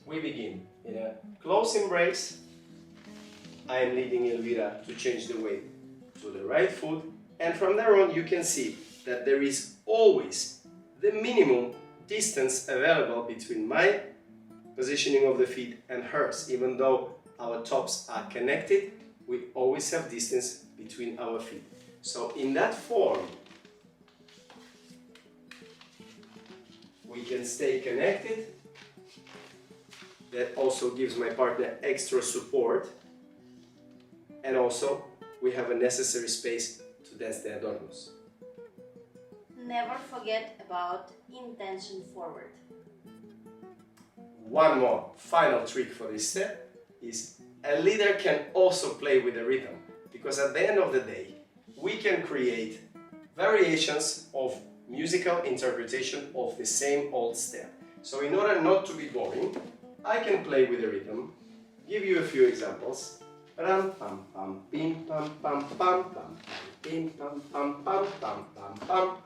we begin in a close embrace. I am leading Elvira to change the weight to the right foot, and from there on you can see that there is always the minimum distance available between my positioning of the feet and hers. Even though our tops are connected, we always have distance between our feet. So in that form, we can stay connected. That also gives my partner extra support, and also we have a necessary space to dance the adornos. Never forget about intention forward. One more final trick for this step is a leader can also play with the rhythm, because at the end of the day we can create variations of musical interpretation of the same old step. So in order not to be boring, I can play with the rhythm, give you a few examples. Ram pam pam pim pam pam pam pam pim pam pam pam pam pam pam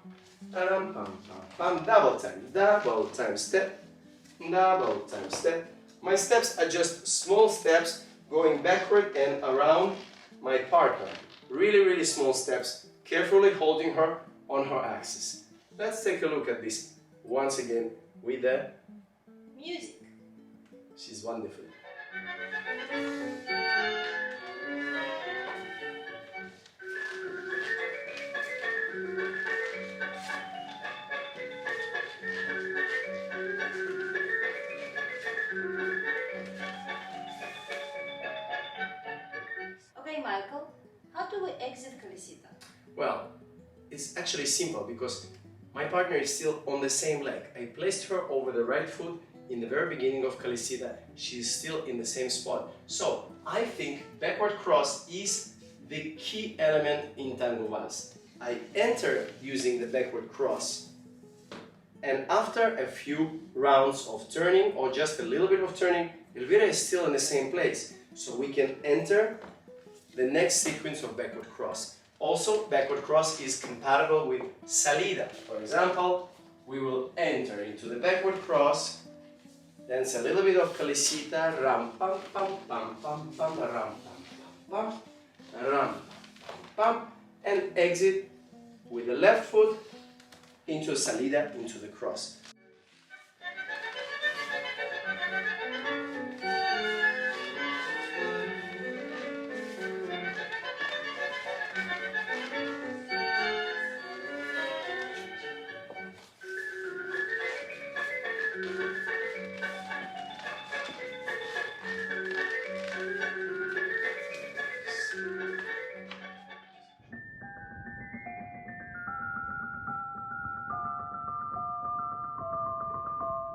ram pam pam pam, double time step, double time step. My steps are just small steps going backward and around my partner. Really small steps, carefully holding her on her axis. Let's take a look at this once again with the music. She's wonderful. Okay, Michael, how do we exit Calicita? Well, it's actually simple because my partner is still on the same leg. I placed her over the right foot in the very beginning of Calicita. She's still in the same spot. So I think backward cross is the key element in Tango Vals. I enter using the backward cross, and after a few rounds of turning or just a little bit of turning, Elvira is still in the same place. So we can enter the next sequence of backward cross. Also, backward cross is compatible with salida. For example, we will enter into the backward cross, dance a little bit of Calicita, ram pam pam pam pam pam, ram pam pam pam, ram pam pam, and exit with the left foot into salida, into the cross.